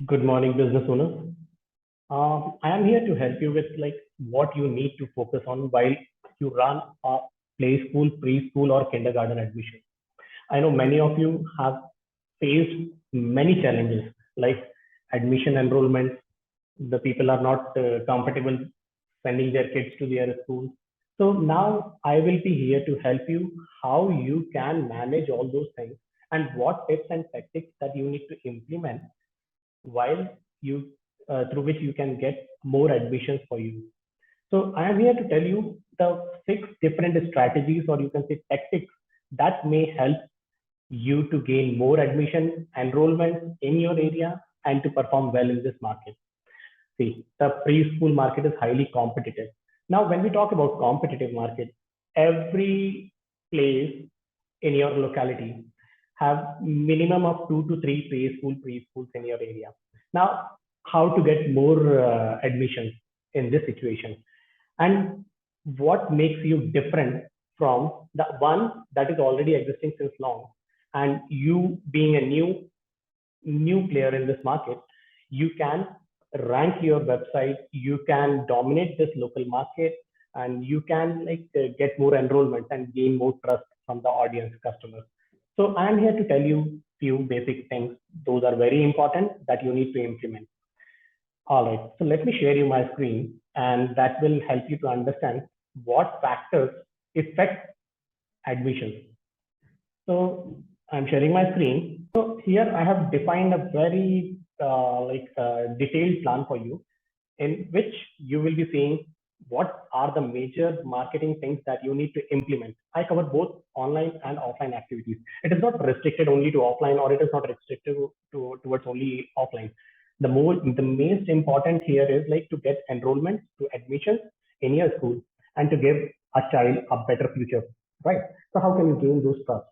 Good morning, business owners. I am here to help you with what you need to focus on while you run a play school, preschool, or kindergarten admission. I know many of you have faced many challenges like admission enrollments. The people are not comfortable sending their kids to their schools. So now I will be here to help you how you can manage all those things and what tips and tactics that you need to implement while you through which you can get more admissions for you. So I am here to tell you the 6 different strategies, or you can say tactics, that may help you to gain more admission enrollment in your area and to perform well in this market. See, the preschool market is highly competitive. Now, when we talk about competitive market, every place in your locality have minimum of 2 to 3 preschools in your area. Now, how to get more admissions in this situation, and what makes you different from the one that is already existing since long, and you being a new player in this market, you can rank your website, you can dominate this local market, and you can get more enrollment and gain more trust from the audience customers. So I am here to tell you few basic things. Those are very important that you need to implement. All right, so let me share you my screen, and that will help you to understand what factors affect admissions. So I'm sharing my screen. So here I have defined a very detailed plan for you, in which you will be seeing what are the major marketing things that you need to implement. I cover both online and offline activities. It is not restricted only to offline, or it is not restricted towards only offline. The most important here is to get enrollment to admissions in your school and to give a child a better future, right? So how can you gain those trust?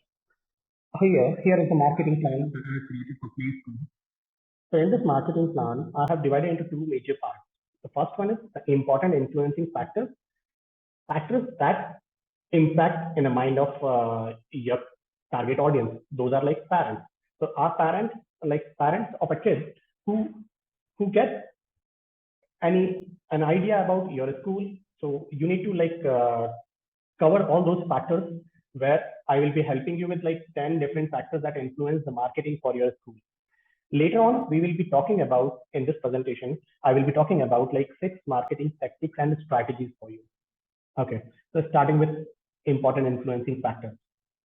Here is the marketing plan that I have created for preschool. So in this marketing plan, I have divided into 2 major parts. The first one is the important influencing factors that impact in the mind of your target audience. Those are like parents. So our parents of a kid who get an idea about your school. So you need to cover all those factors, where I will be helping you with 10 different factors that influence the marketing for your school. Later on, we will be talking about, in this presentation, I will be talking about 6 marketing tactics and strategies for you. Okay, so starting with important influencing factors.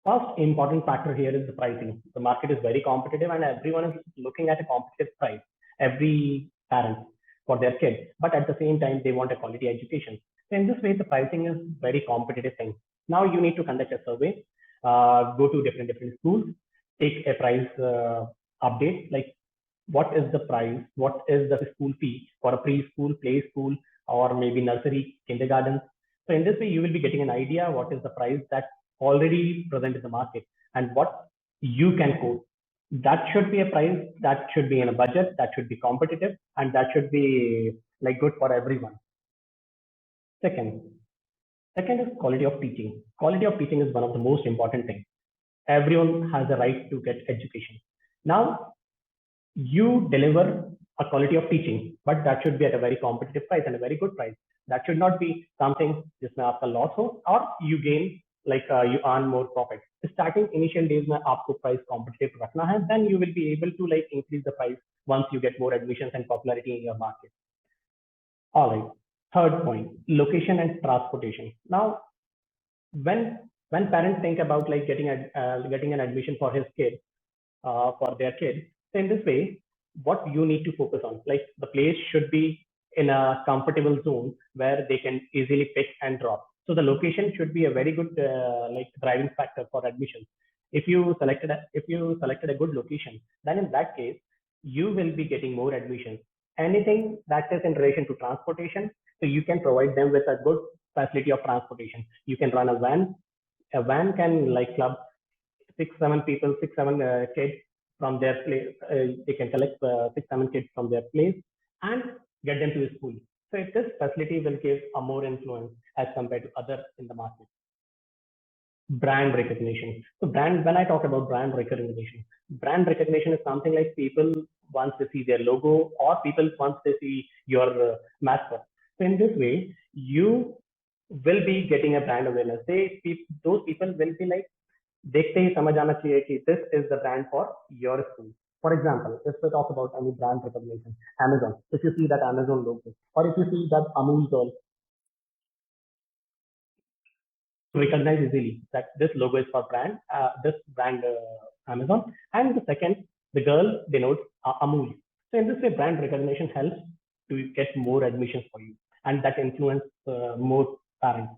First important factor here is the pricing. The market is very competitive and everyone is looking at a competitive price, every parent for their kids, but at the same time, they want a quality education. So in this way, the pricing is very competitive thing. Now you need to conduct a survey, go to different schools, take a price update, like what is the price, what is the school fee for a preschool, play school, or maybe nursery, kindergarten. So in this way, you will be getting an idea what is the price that already present in the market and what you can quote. That should be a price that should be in a budget, that should be competitive, and that should be good for everyone. Second, Second is quality of teaching. Quality of teaching is one of the most important things. Everyone has a right to get education. Now, you deliver a quality of teaching, but that should be at a very competitive price and a very good price. That should not be something जिसमें आपका loss हो or you gain you earn more profit. Starting initial days में आपको price competitive रखना है, then you will be able to increase the price once you get more admissions and popularity in your market. All right. Third point, location and transportation. Now, when parents think about getting an admission for his kid, for their kid, so in this way, what you need to focus on, the place should be in a comfortable zone where they can easily pick and drop. So the location should be a very good driving factor for admission. If you selected a good location, then in that case, you will be getting more admissions. Anything that is in relation to transportation, so you can provide them with a good facility of transportation. You can run a van. A van can club 6-7 people, 6-7 kids from their place. They can collect 6-7 kids from their place and get them to the school. So this facility will give a more influence as compared to others in the market. Brand recognition. So when I talk about brand recognition is something like people once they see their logo, or people once they see your mascot. So in this way, you will be getting a brand awareness. Those people will be like, देखते ही समझ आना चाहिए कि this is the brand for your school. For example, if we talk about any brand recognition, Amazon, if you see that Amazon logo, or if you see that Amul girl, recognize easily that this logo is for this brand Amazon, and the second, the girl denotes Amul. So in this way, brand recognition helps to get more admissions for you, and that influence more parents.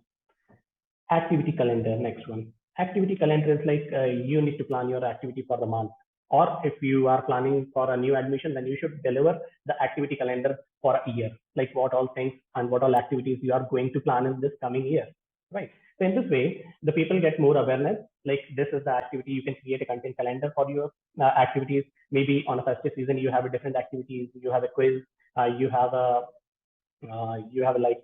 Activity calendar, next one. Activity calendar is like you need to plan your activity for the month. Or if you are planning for a new admission, then you should deliver the activity calendar for a year, like what all things and what all activities you are going to plan in this coming year, right? So in this way, the people get more awareness. Like this is the activity. You can create a content calendar for your activities. Maybe on a festive season, you have a different activities. You have a quiz. You have like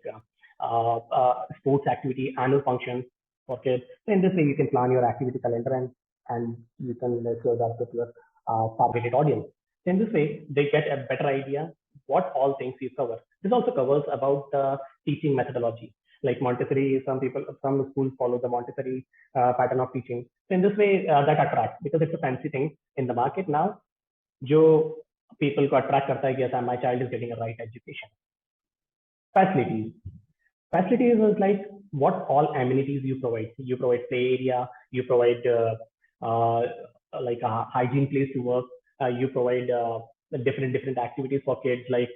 sports activity, annual functions for kids. So in this way, you can plan your activity calendar, and you can share that with your targeted audience. So in this way, they get a better idea what all things you cover. This also covers about teaching methodology. Like Montessori, some schools follow the Montessori pattern of teaching. So in this way, that attracts, because it's a fancy thing in the market now. जो people को attract करता है कि yes, my child is getting a right education. Facilities. Facilities is like what all amenities you provide. You provide play area, you provide uh, like a hygiene place to work, you provide different activities for kids, like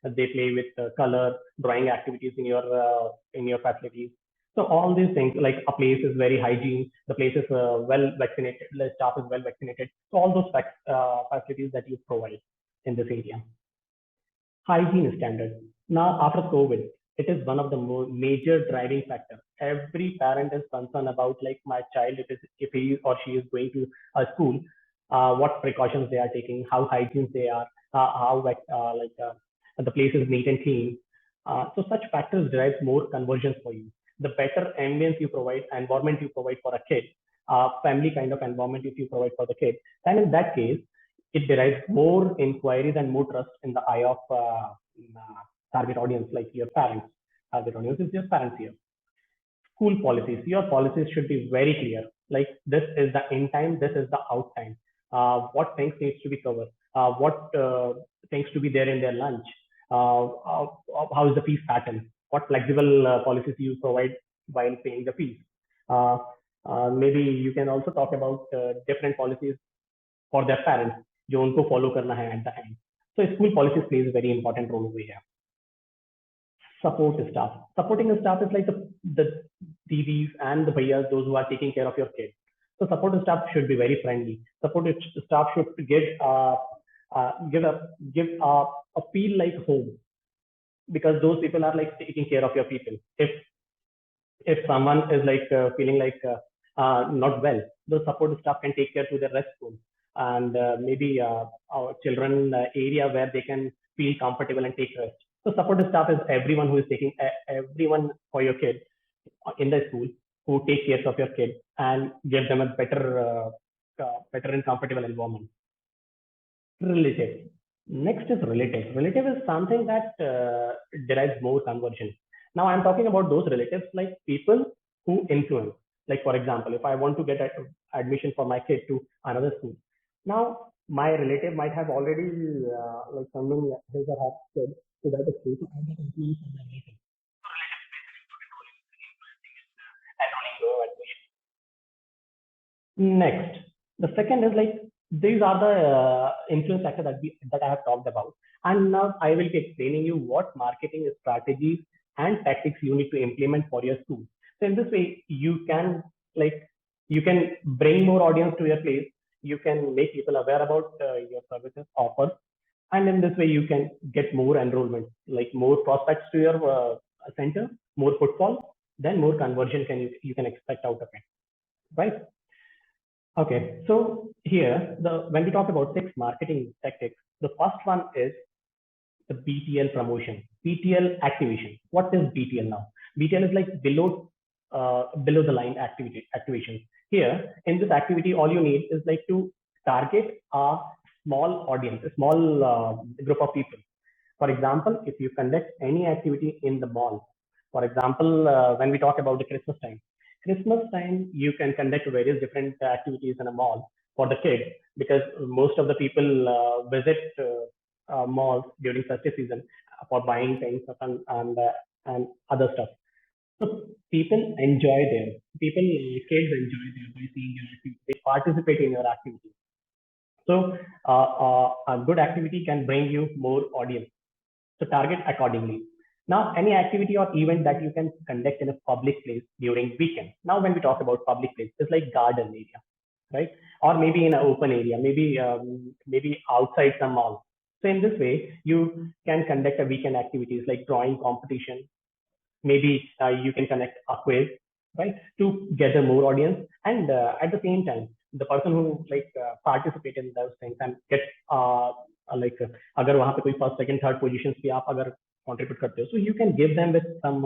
they play with color, drawing activities in your facilities. So all these things, like a place is very hygiene, the place is well vaccinated, the staff is well vaccinated. So all those facilities that you provide in this area. Hygiene standard. Now, after COVID, it is one of the major driving factors. Every parent is concerned about, like, my child, if he or she is going to a school, what precautions they are taking, how hygiene they are, how the place is neat and clean. So such factors drive more conversions for you. The better ambience you provide, environment you provide for a kid, family kind of environment if you provide for the kid, then in that case, it derives more inquiries and more trust in the eye of target audience, like your parents. Target audience is your parents here. School policies. Your policies should be very clear. Like this is the in time, this is the out time. What things needs to be covered? What things to be there in their lunch? How is the fees pattern? What flexible policies you provide while paying the fees? Maybe you can also talk about different policies for their parents जो उनको follow करना है at the end. So school policies plays a very important role over here. Support staff. Supporting staff is like the DDs and the bhaiyas, those who are taking care of your kids. So support staff should be very friendly. Support staff should give a feel like home, because those people are like taking care of your people. If someone is like feeling like not well, the support staff can take care to the restroom, and maybe our children area where they can feel comfortable and take rest. So support staff is everyone who is taking everyone for your kid in the school, who take care of your kid and give them a better and comfortable environment. Relative. Next is relative. Relative is something that derives more conversion. Now I'm talking about those relatives, like people who influence. Like for example, if I want to get admission for my kid to another school, now my relative might have already like someone his or her kid to that school, so I get influence from the relative. Next, the second is like these are the influence factors that I have talked about, and now I will be explaining you what marketing strategies and tactics you need to implement for your school. So in this way, you can bring more audience to your place. You can make people aware about your services offers, and in this way you can get more enrollment, like more prospects to your center, more footfall, then more conversion you can expect out of it, right? Okay, so here when we talk about 6 marketing tactics, the first one is the BTL promotion, BTL activation. What is BTL now? BTL is like below the line activation. Here in this activity, all you need is like to target a small audience, a small group of people. For example, if you conduct any activity in the mall, for example, when we talk about the Christmas time, you can conduct various different activities in a mall for the kids because most of the people visit malls during festive season for buying things and other stuff. So people enjoy there. Kids enjoy there by seeing your activity. They participate in your activity. So a good activity can bring you more audience. So target accordingly. Now, any activity or event that you can conduct in a public place during weekend. Now, when we talk about public place, it's like garden area, right? Or maybe in an open area, maybe outside some mall. So in this way, you can conduct a weekend activities like drawing competition, maybe you can connect a quiz, right, to gather more audience. And at the same time, the person who participate in those things and get अगर वहाँ पे कोई first second third positions भी आप अगर contribute करते हो, so you can give them with some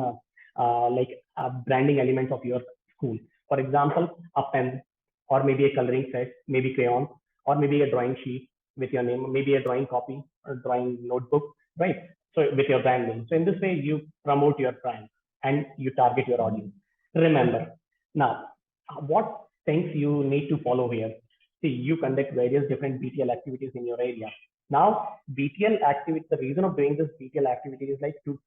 branding elements of your school. For example, a pen, or maybe a coloring set, maybe crayon, or maybe a drawing sheet with your name, maybe a drawing copy or drawing notebook, right? So with your brand name. So in this way, you promote your brand and you target your audience. Remember, now, what things you need to follow here? See, you conduct various different BTL activities in your area. Now, BTL activity, the reason of doing this BTL activity is like to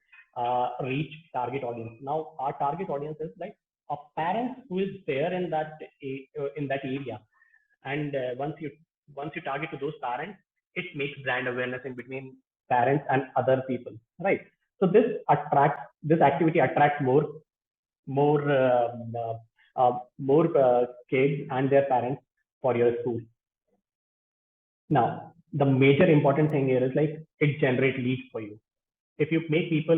reach target audience. Now, our target audience is like a parent who is there in that area, and once you target to those parents, it makes brand awareness in between parents and other people, right? So this activity attracts more kids and their parents for your school. Now, the major important thing here is like it generates leads for you. If you make people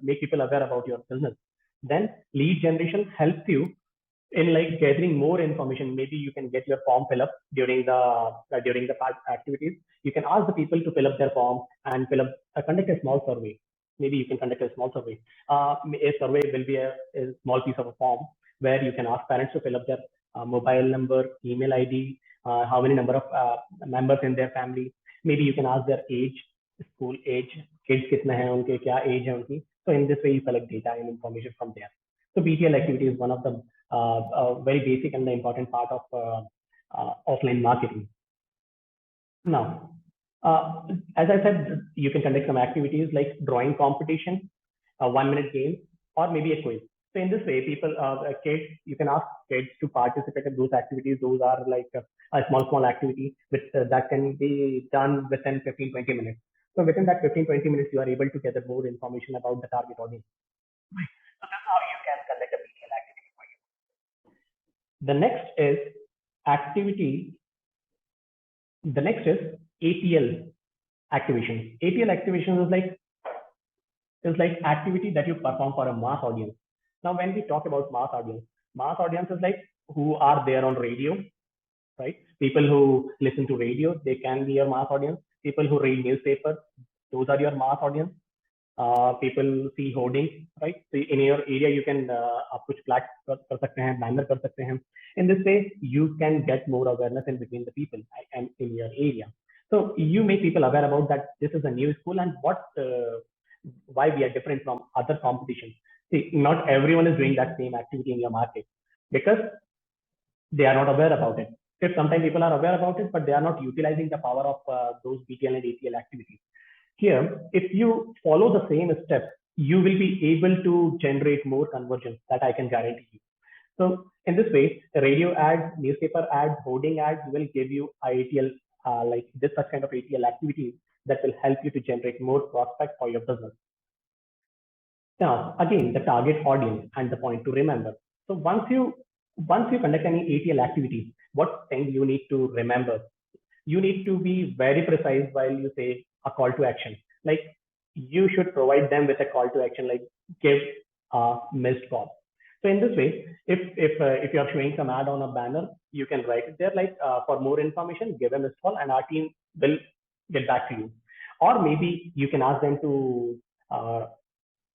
make people aware about your business, then lead generation helps you in like gathering more information. Maybe you can get your form fill up during the activities. You can ask the people to fill up their form and conduct a small survey. Maybe you can conduct a small survey. A survey will be a small piece of a form where you can ask parents to fill up their mobile number, email ID, how many number of members in their family. Maybe you can ask their age, school age, kids कितने हैं उनके, क्या age है उनकी. So in this way you collect data and information from there. So BTL activity is one of the very basic and the important part of offline marketing. Now, as I said, you can conduct some activities like drawing competition, a 1-minute game, or maybe a quiz. So in this way, kids, you can ask kids to participate in those activities. Those are like a small activity that can be done within 15-20 minutes. So within that 15-20 minutes, you are able to gather more information about the target audience. Right. So that's how you can conduct a BTL activity for you. The next is ATL activation. ATL activation is like activity that you perform for a mass audience. Now, when we talk about mass audience is like who are there on radio, right? People who listen to radio, they can be your mass audience. People who read newspapers, those are your mass audience. People see hoardings, right? So in your area, you can आप कुछ flag कर सकते हैं, banner कर सकते हैं. In this way, you can get more awareness in between the people and in your area. So you make people aware about that this is a new school and why we are different from other competitions. See, not everyone is doing that same activity in your market because they are not aware about it. If sometimes people are aware about it, but they are not utilizing the power of those BTL and ATL activities. Here, if you follow the same steps, you will be able to generate more conversions, that I can guarantee you. So in this way, radio ads, newspaper ads, hoarding ads will give you ATL, like this such kind of ATL activities that will help you to generate more prospects for your business. Now, again, the target audience and the point to remember. So once you conduct any ATL activity, what thing you need to remember? You need to be very precise while you say a call to action. Like you should provide them with a call to action, like give a missed call. So in this way, if you are showing some ad on a banner, you can write it there like for more information, give a missed call, and our team will get back to you. Or maybe you can ask them to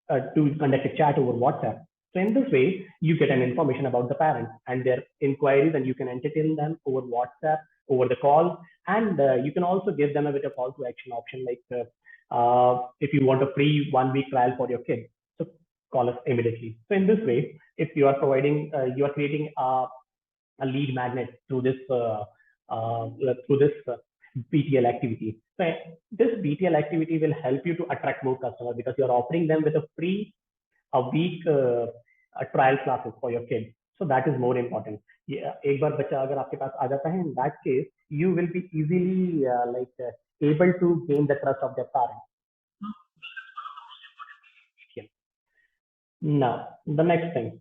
conduct a chat over WhatsApp. So in this way, you get an information about the parents and their inquiries, and you can entertain them over WhatsApp over the call. And you can also give them a bit of call to action option, like if you want a free 1 week trial for your kid, so call us immediately. So in this way, if you are providing, you are creating a lead magnet through this BTL activity. So this BTL activity will help you to attract more customers because you're offering them with a free a week trial classes for your kid. So that is more important. एक बार बच्चा अगर आपके पास आ जाता है, in that case you will be easily able to gain the trust of their parents. Now the next thing,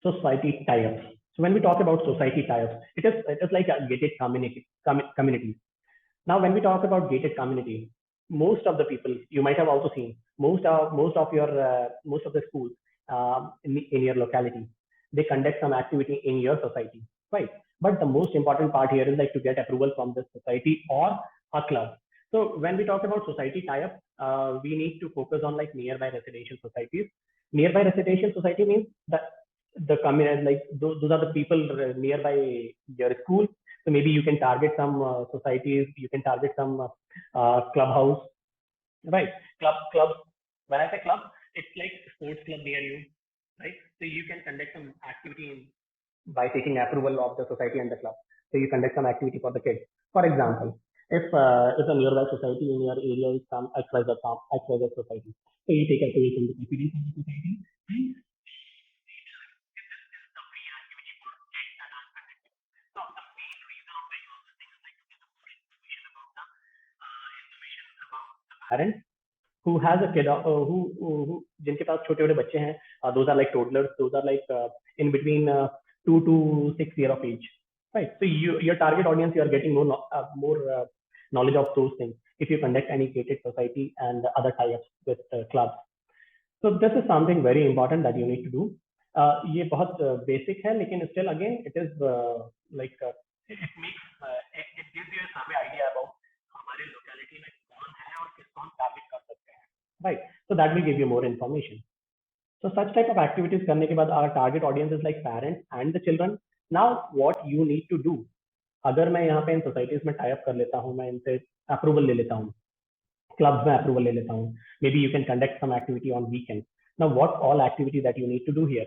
society tie-ups. So when we talk about society tie-ups, it is like a gated community. Now, when we talk about gated community, most of the people you might have also seen, most of the schools in your locality, they conduct some activity in your society, right? But the most important part here is like to get approval from the society or a club. So when we talk about society tie-up, we need to focus on like nearby residential societies. Nearby residential society means that the community, like those are the people nearby your school. So maybe you can target some societies, you can target some clubhouse, right? Club. When I say club, it's like sports club near you, right? So you can conduct some activity by taking approval of the society and the club. So you conduct some activity for the kids. For example, if a nearby society in your area is some XYZ society, so you take approval from the president of the society and parents who has a kid who जिनके पास छोटे छोटे बच्चे हैं, those are like toddlers, those are like in between 2 to 6 years of age, right? So your target audience, you are getting more knowledge of those things if you conduct any gated society and other tie-ups with clubs. So this is something very important that you need to do. ये बहुत basic है, लेकिन still again it is like it gives you a survey idea about हमारे locality में कौन है और किसको हम target कर सकते हैं, right? So that will give you more information. So such type of activities करने के बाद our target audience is like parents and the children. Now what you need to do, अगर मैं यहाँ पे इन societies में tie up कर लेता हूँ, मैं इनसे approval ले लेता हूँ, clubs में approval ले लेता हूँ, maybe you can conduct some activity on weekends. Now what all activity that you need to do here?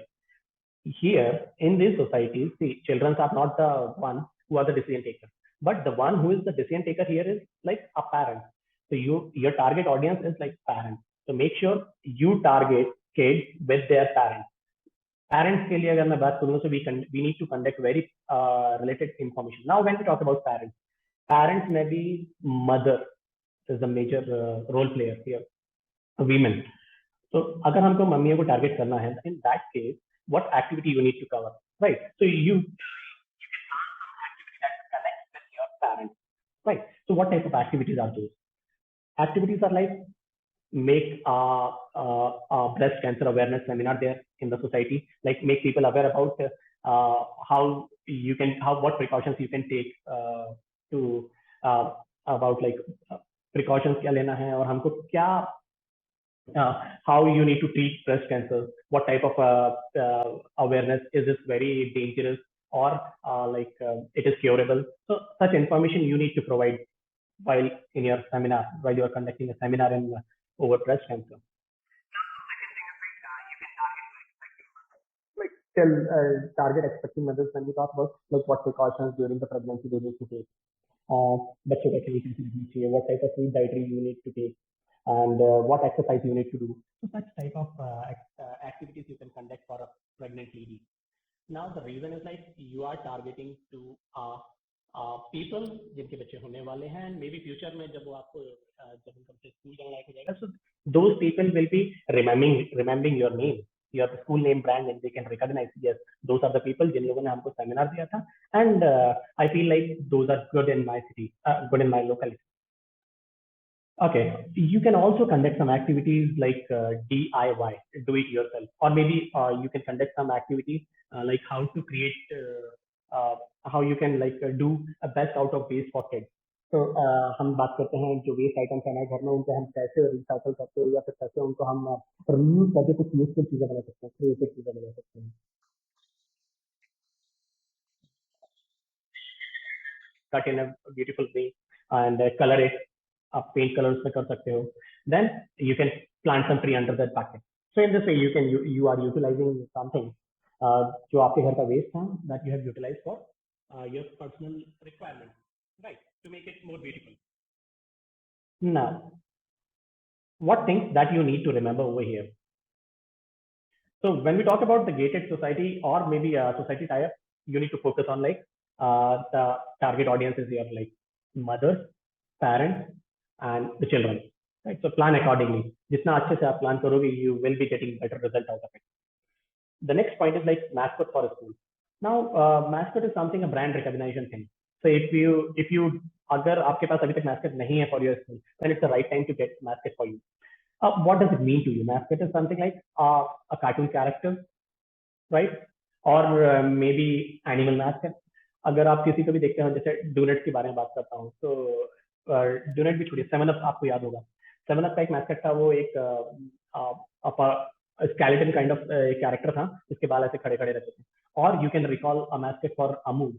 Here in these societies, see, children are not the one who are the decision takers, but the one who is the decision taker here is like a parent. So your target audience is like parents. So make sure you target kids with their parents. Parents के लिए अगर मैं बात करूँ, so we need to conduct very related information. Now when we talk about parents may be mother is the major role player here, women. So अगर हमको मम्मियों को target करना है, in that case what activity you need to cover, right? So you can plan some activity that connects with your parents, right? So what type of activities are those? Activities are like make a breast cancer awareness seminar there in the society, like make people aware about what precautions you can take to about like precautions क्या लेना है और हमको क्या how you need to treat breast cancer, what type of awareness, is this very dangerous or it is curable. So such information you need to provide while in your seminar, while you are conducting a seminar in over breast cancer. Like tell target expecting mothers when we talk about like what precautions during the pregnancy they need to take. बच्चों का कैसे रखना चाहिए, what type of food dietary you need to take, and what exercise you need to do. So such type of activities you can conduct for a pregnant lady. Now the reason is like you are targeting to people जिनके बच्चे होने वाले हैं, and maybe future में जब वो आपको जब उनका बच्चा स्कूल जाने लायक हो जाएगा, so those people will be remembering your name, your school name brand, and they can recognize, yes, those are the people जिन लोगों ने हमको seminar दिया था, and I feel like those are good in my city, good in my locality. Okay, you can also conduct some activities like DIY, do it yourself, or maybe you can conduct some activities like how to create, how you can do a best out of waste for kids. तो हम बात करते हैं जो waste items है हमारे घर में, उनको हम कैसे रिसाइकल करते हैं या फिर कैसे उनको हम रीयूज करके कुछ यूजफुल चीजें बना सकते हैं, क्रिएटिव चीजें बना सकते हैं। Cut in a beautiful way and colour it, आप पेंट कलर उसमें कर सकते हो, then you can plant some tree under that basket. So in this way you are utilising something जो आपके घर का वेस्ट था, that you have utilise for your personal requirement, right, to make it more beautiful. Now, what things that you need to remember over here? So when we talk about the gated society or maybe a society type, you need to focus on like the target audience is your like mothers, parents, and the children. Right. So plan accordingly. जितना अच्छे से आप plan करोगे, you will be getting better result out of it. The next point is like mascot for a school. Now, mascot is something a brand recognition thing. So if you अगर आपके पास अभी तक mascot नहीं है for your school, then it's the right time to get mascot for you. What does it mean to you? Mascot is something like a cartoon character, right? Or maybe animal mascot. अगर आप किसी को भी देखते हो, जैसे donut के बारे में बात करता हूँ, तो डोनट भी छोड़िए, सेवन अप आपको याद होगा। सेवन अप का एक मैस्कट था, वो एक स्केलेटन काइंड ऑफ कैरेक्टर था, जिसके बाल ऐसे खड़े खड़े रहते थे। और you can recall a mascot for Amul.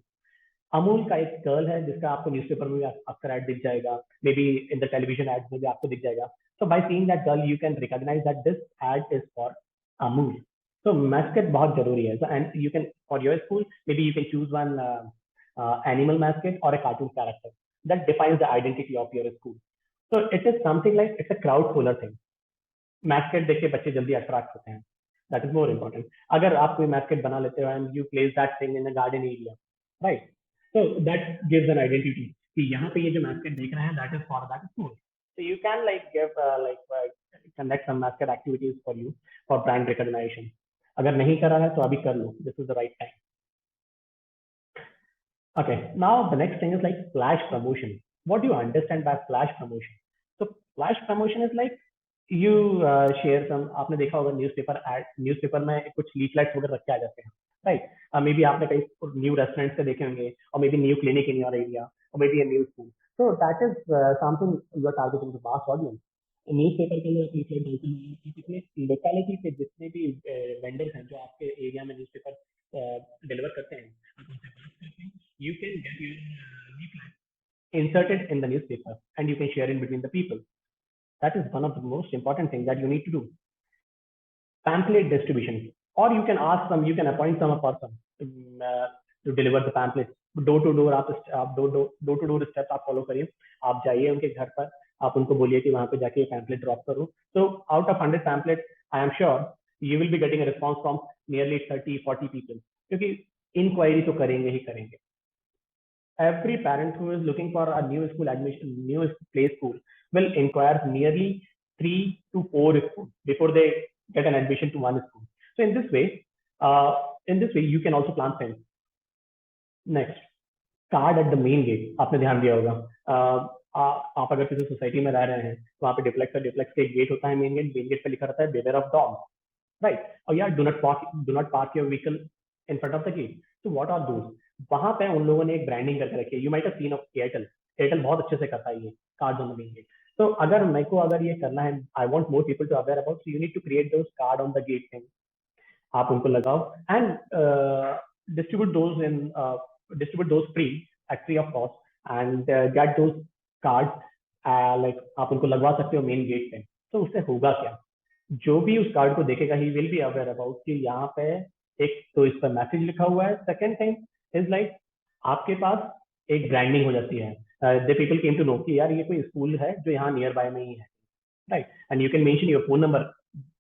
Amul का एक गर्ल है जिसका आपको न्यूज़पेपर में भी अक्सर ऐड दिख जाएगा, maybe in the television ad में भी आपको दिख जाएगा। So by seeing that girl you can recognise that this ad is for Amul. So mascot बहुत जरूरी है, and you can for your school maybe you can choose one animal mascot or a cartoon character that defines the identity of your school. So it is something like it's a crowd puller thing. Mascot देख के बच्चे जल्दी attract होते हैं, that is more important. अगर आप कोई mascot बना लेते हो and you place that thing in the garden area, right, so that gives an identity कि यहाँ पे ये जो मैस्केट देख रहे हैं that is for that school. So you can like give conduct some mascot activities for you for brand recognition. अगर नहीं करा है तो अभी कर लो, this is the right time. Okay, now the next thing is like flash promotion. What do you understand by flash promotion? So flash promotion is like you share some, आपने देखा होगा न्यूज़पेपर एड, न्यूज़पेपर में कुछ leaflets वगैरह रखे आ जाते हैं, right. May be आपने कहीं न्यू रेस्टोरेंट से देखे होंगे, और maybe new clinic in your area, और maybe new school. So that is something you are targeting the mass audience. Newspaper के अंदर लीफलेट डालते हैं, आप अपने लोकेलिटी से जितने भी वेंडर्स हैं जो आपके एरिया में न्यूज़पेपर डिलीवर करते हैं, आप उनसे बात करते हैं, you can get your leaflet inserted in the newspaper and you can share it between the people. That is one of the most important things that you need to do. Pamphlet distribution, or you can ask some, you can appoint some person to deliver the pamphlets. Door to door आप door to door step आप follow करिए। आप जाइए उनके घर पर, आप उनको बोलिए कि वहां पे जाके पैम्पलेट ड्रॉप करो। तो out of 100 pamphlet I am sure you will be getting a response from nearly 30-40 people, क्योंकि इंक्वायरी तो करेंगे ही करेंगे। Every parent who is looking for a new school admission, new play school, will inquire nearly 3 to 4 schools before they get an admission to one school. So in this way, you can also plan things. Next, card at the main gate. आपने ध्यान दिया होगा, आप अगर किसी society में रह रहे हैं, तो वहाँ पे डिप्लेक्स के एक गेट होता है, मेन गेट पे लिखा रहता है बेवेयर ऑफ डॉग, राइट। और यार do not park your vehicle in front of the gate. तो व्हाट आर दोस, वहां पे उन लोगों ने एक ब्रांडिंग करके रखी है। You might have seen of Airtel, Airtel बहुत अच्छे से करता है ये card on the main gate. तो अगर मेरे को अगर ये करना है, I want more people to aware about, so you need to create those card on the gate thing. आप उनको लगाओ and distribute those in distribute those free at free of cost and get those cards like आप उनको लगवा सकते हो main gate पे। तो उससे होगा क्या, जो भी उस कार्ड को देखेगा he will be aware about कि यहाँ पे एक तो इस पर मैसेज लिखा हुआ है। सेकंड थिंग इज लाइक आपके पास एक ब्रांडिंग हो जाती है, the people came to know कि यार ये कोई स्कूल है जो यहाँ नियर बाय में ही है, right. And you can mention your phone number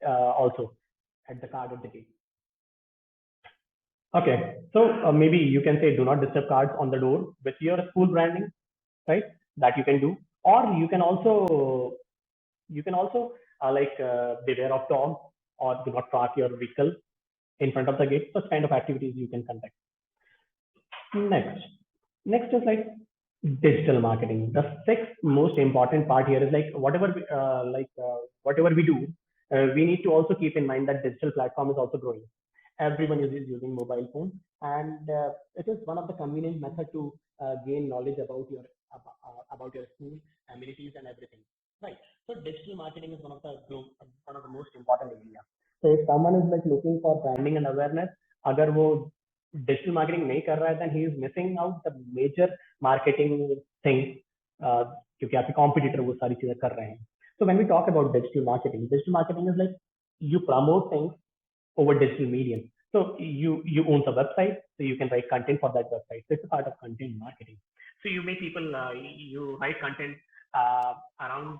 also at the card at the gate. Okay, so maybe you can say do not disturb cards on the door with your school branding, right? That you can do, or you can also beware of dog, or do not park your vehicle in front of the gate. Such kind of activities you can conduct. Next is like digital marketing. The sixth most important part here is like whatever we do, we need to also keep in mind that digital platform is also growing. Everyone is using mobile phone, and it is one of the convenient method to gain knowledge about your about your school, amenities, and everything. Right. So digital marketing is one of the most important area. So if someone is like looking for branding and awareness, अगर वो digital marketing नहीं कर रहा है, then he is missing out the major marketing thing, क्योंकि आपके competitor वो सारी चीजें कर रहे हैं. So when we talk about digital marketing is like you promote things over digital medium. So you own the website, so you can write content for that website. So it's a part of content marketing. So you make people you write content around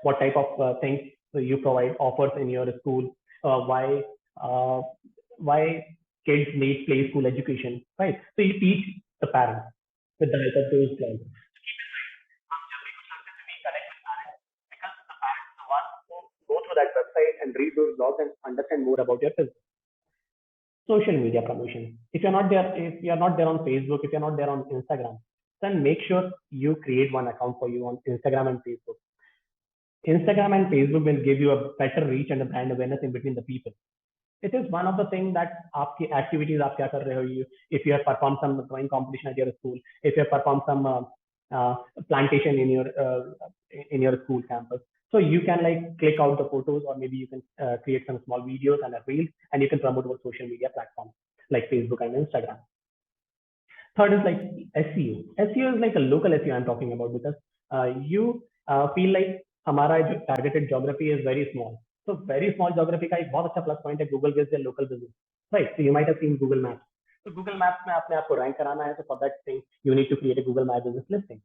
what type of things you provide offers in your school, uh, why kids need play school education, right? So you teach the parents with the help of those plans. We connect with parents because the parents are the ones who go through that website and read those blogs and understand more about your business. Social media promotion. If you're not there on Facebook, if you're not there on Instagram, then make sure you create one account for you on Instagram and Facebook. Instagram and Facebook will give you a better reach and a brand awareness in between the people. It is one of the things that आपकी activities आप क्या कर रहे हो. If you have performed some drawing competition at your school, if you have performed some plantation in your school campus, so you can like click out the photos, or maybe you can create some small videos and a reel, and you can promote over social media platforms like Facebook and Instagram. Third is like SEO. SEO is like a local SEO I'm talking about, because you feel like हमारा जो targeted geography is very small. So very small geography का एक बहुत अच्छा plus point है, Google gives a local business, right? So you might have seen Google Maps. So Google Maps में आपने आपको rank कराना है, so for that thing you need to create a Google My Business listing.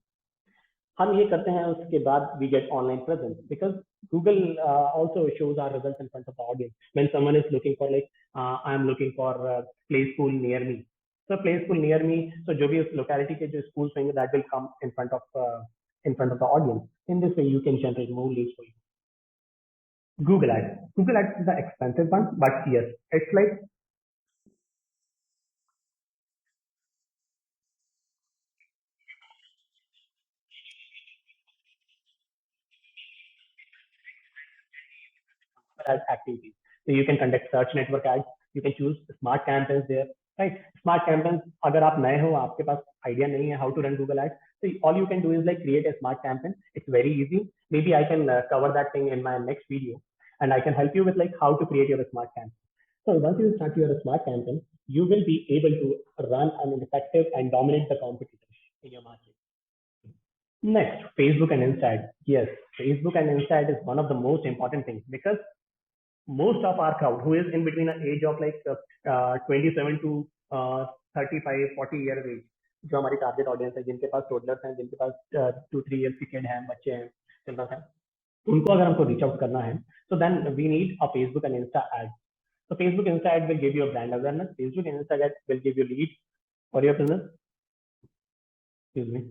हम ये करते हैं, उसके बाद we get online presence, because Google also shows our results in front of the audience. When someone is looking for like I am looking for play school near me, so play school near me, so जो भी उस locality के जो schools होंगे, that will come in front of the audience. In this way you can generate more leads for you. Google Ads. Google Ads is the expensive one, but yes, it's like as activities. So you can conduct search network ads. You can choose smart campaigns there, right? Smart campaigns. अगर आप नए हो, आपके पास idea नहीं है how to run Google Ads, so all you can do is like create a smart campaign. It's very easy. Maybe I can cover that thing in my next video, and I can help you with like how to create your smart campaign. So once you start your smart campaign, you will be able to run an effective and dominate the competitors in your market. Next, Facebook and Insta ad. Yes, Facebook and Insta ad is one of the most important things, because most of our crowd who is in between the age of like 27 to 35 40 years age, जो हमारी target audience है, जिनके पास toddlers हैं, जिनके पास 2-3 years के kid हैं, बच्चे हैं, चिल्ड्रन हैं, उनको अगर हमको रीच आउट करना है, so then we need a Facebook and Insta ad. So Facebook Insta ad will give you a brand awareness. Facebook and Insta ad will give you leads for your business. Excuse me.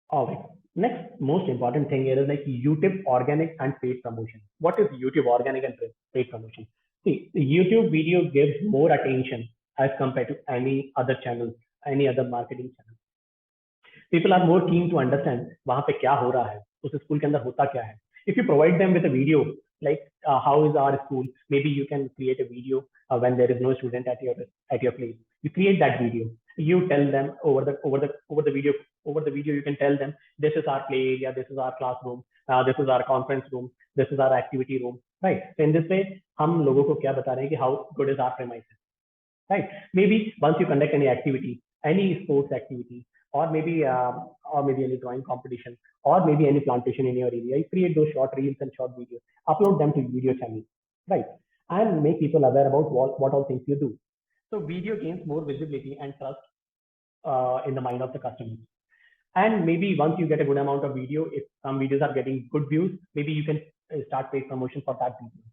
All right. Next most important thing here is like YouTube organic and paid promotion. What is YouTube organic and paid promotion? See, the YouTube video gives more attention as compared to any other channel, any other marketing channel. People are more keen to understand वहाँ पे क्या हो रहा है, उस school के अंदर होता क्या है. If you provide them with a video like how is our school, maybe you can create a video when there is no student at your place. You create that video. You tell them over the video you can tell them this is our play area, this is our classroom, this is our conference room, this is our activity room, right? So in this way हम लोगों को क्या बता रहे हैं कि how good is our premises, right? Maybe once you conduct any activity, any sports activity, or maybe any drawing competition, or maybe any plantation in your area, you create those short reels and short videos, upload them to video channel, right? And make people aware about what all things you do. So video gains more visibility and trust in the mind of the customers. And maybe once you get a good amount of video, if some videos are getting good views, maybe you can start paid promotion for that video.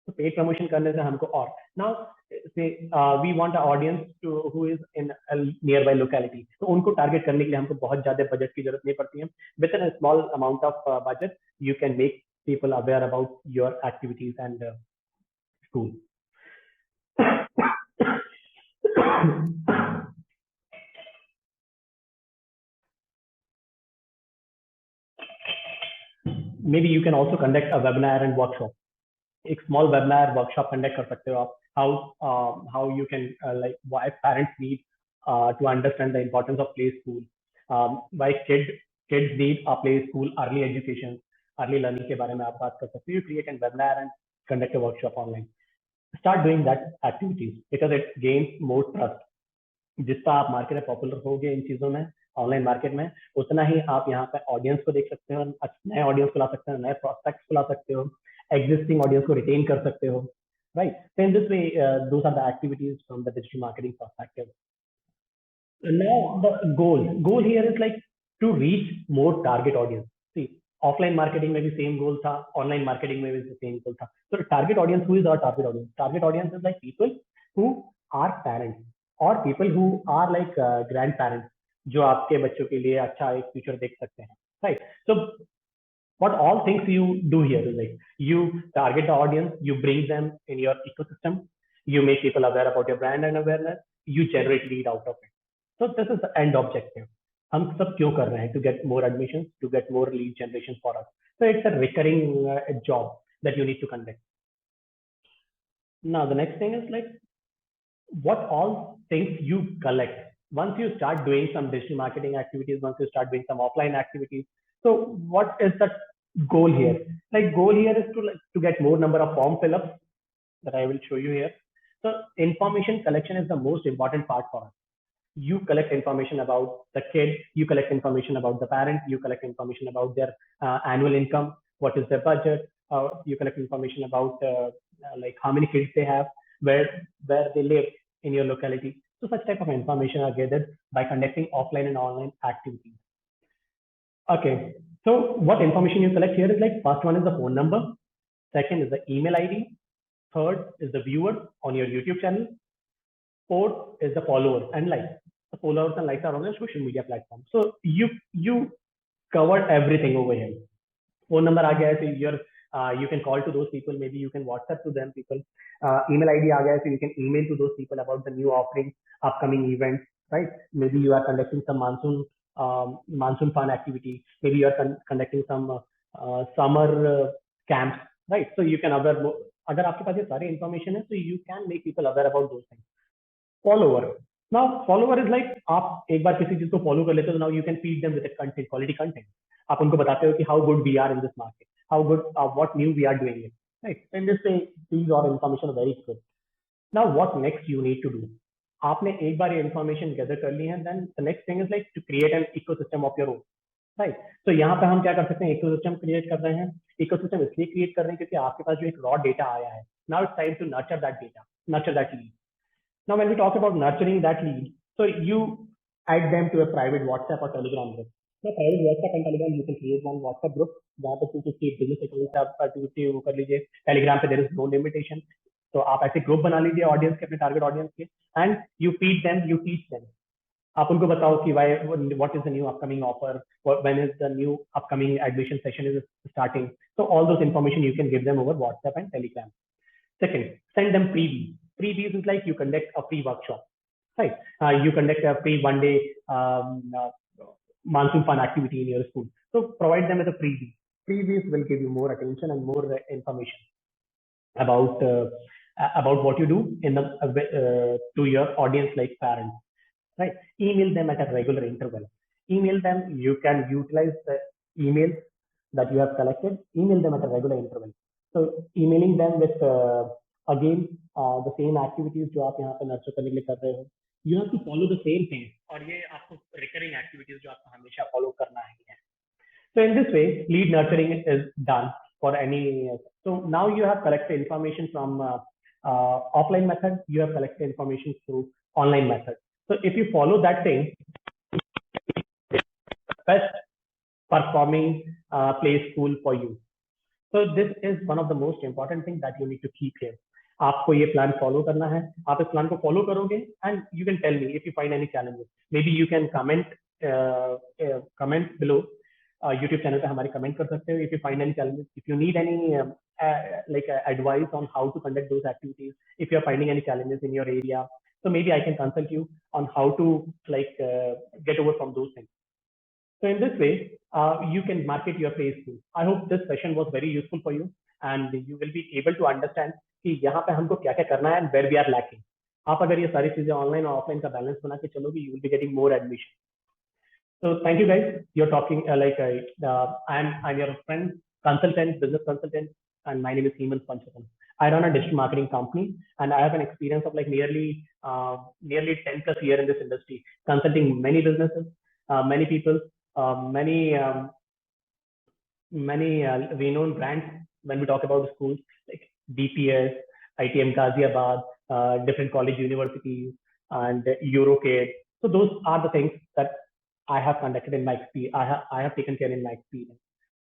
So paid promotion करने से हमको और now say we want an audience who is in a nearby locality. तो उनको target करने के लिए हमको बहुत ज़्यादा budget की जरूरत नहीं पड़ती है. Within a small amount of budget, you can make people aware about your activities and school. Maybe you can also conduct a webinar and workshop. एक small webinar workshop conduct कर सकते हो आप, how you can like why parents need to understand the importance of play school. Why kids need a play school, early education, early learning के बारे में आप बात कर सकते हो. You create a webinar and conduct a workshop online. Start doing that activities because it gains more trust. जितना आप मार्केट में पॉपुलर होगे इन चीजों में, ऑनलाइन मार्केट में, उतना ही आप यहाँ पे ऑडियंस को देख सकते हो, नए ऑडियंस को ला सकते हो, नए प्रोस्पेक्ट्स को ला सकते हो, एग्जिस्टिंग ऑडियंस को रिटेन कर सकते हो, right? So in this way, those are the activities from the digital marketing perspective. And now the goal here is like to reach more target audience. See, offline marketing में भी same goal था, online marketing में भी same goal था. So the target audience, who is our target audience? Target audience is like people who are parents or people who are like grandparents, जो आपके बच्चों के लिए अच्छा एक future देख सकते हैं, right? So what all things you do here is like you target the audience, you bring them in your ecosystem, you make people aware about your brand and awareness, you generate lead out of it. So this is the end objective. हम सब क्यों कर रहे हैं? To get more admissions, to get more lead generation for us. So it's a recurring job that you need to conduct. Now the next thing is like what all things you collect. Once you start doing some digital marketing activities, once you start doing some offline activities, so what is the goal here? Like goal here is to get more number of form fill-ups that I will show you here. So information collection is the most important part for us. You collect information about the kid, you collect information about the parent, you collect information about their annual income, what is their budget, you collect information about like how many kids they have, where they live in your locality. So such type of information are gathered by conducting offline and online activities. Okay, so what information you collect here is like first one is the phone number, second is the email ID, third is the viewer on your YouTube channel, fourth is the followers and likes. The followers and likes are on the social media platform. So you covered everything over here. Phone number aa gaya, so you can call to those people, maybe you can WhatsApp to them people. Email ID aa gaya, so you can email to those people about the new offerings, upcoming events, right? Maybe you are conducting some monsoon fun activity. Maybe you are conducting some summer camps, right? So you can aware. अगर आपके पास ये सारे information है, so you can make people aware about those things. Follower. Now follower is like आप एक बार किसी चीज को follow कर लेते हो, so now you can feed them with a content, quality content. आप उनको बताते हो कि how good we are in this market, how good what new we are doing it, right? In this way, these are information are very good. Now what next you need to do? आपने एक बार ये information gather कर ली है, then the next thing is like to create an ecosystem of your own, right? So यहाँ पे हम क्या कर सकते हैं? Ecosystem create कर रहे हैं. Ecosystem इसलिए create कर रहे हैं क्योंकि आपके पास जो एक raw data आया है. Now it's time to nurture that data, nurture that lead. Now, when we talk about nurturing that lead, so you add them to a private WhatsApp or Telegram group. So private WhatsApp and Telegram, you can create one WhatsApp group. जहाँ पे 250 business accounts आप 250 वो कर लीजिए. Telegram पे there is no limitation. तो आप ऐसे group बना लीजिए audience के, अपने target audience के, and you feed them, you teach them. आप उनको बताओ कि what is the new upcoming offer, when is the new upcoming admission session is starting. So all those information you can give them over WhatsApp and Telegram. Second, send them freebies. Freebies is like you conduct a free workshop, right? You conduct a free one-day monsoon fun activity in your school. So provide them with a freebie. Freebies will give you more attention and more information about what you do in the to your audience like parents, right? Email them at a regular interval. Email them. You can utilize the emails that you have collected. Email them at a regular interval. So emailing them with again the same activities जो आप यहाँ पे nurture करने के लिए कर रहे हो. You have to follow the same thing. और ये आपको recurring activities जो आपको हमेशा follow करना है. So in this way, lead nurturing is done for any. So now you have collected information from offline method. You have collected information through online method. So if you follow that thing, best performing play school for you. So this is one of the most important things that you need to keep here. आपको ये plan follow करना है. आप इस plan को follow करोगे and you can tell me if you find any challenges. Maybe you can comment below. YouTube channel पे हमारे कमेंट कर सकते हो if you find any challenges. If you need any like advice on how to conduct those activities, if you are finding any challenges in your area, so maybe I can consult you on how to like get over from those things. So in this way, you can market your play school. I hope this session was very useful for you and you will be able to understand कि यहाँ पे हमको क्या क्या करना है and where we are lacking. आप अगर ये सारी चीजें ऑनलाइन और ऑफलाइन का बैलेंस बना के चलोगे, you will be getting more admission. So thank you guys. You're talking I'm your friend, consultant, business consultant, and my name is Hemant Panchatan. I run a digital marketing company, and I have an experience of like nearly 10 plus year in this industry, consulting many businesses, many people, many renowned brands. When we talk about schools like DPS, ITM Ghaziabad, different college universities, and Eurocade. So those are the things that I have conducted in my experience. I have taken care in my experience.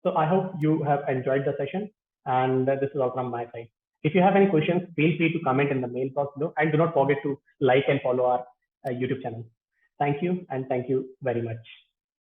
So I hope you have enjoyed the session, and this is all from my side. If you have any questions, feel free to comment in the mail box below, and do not forget to like and follow our YouTube channel. Thank you, and thank you very much.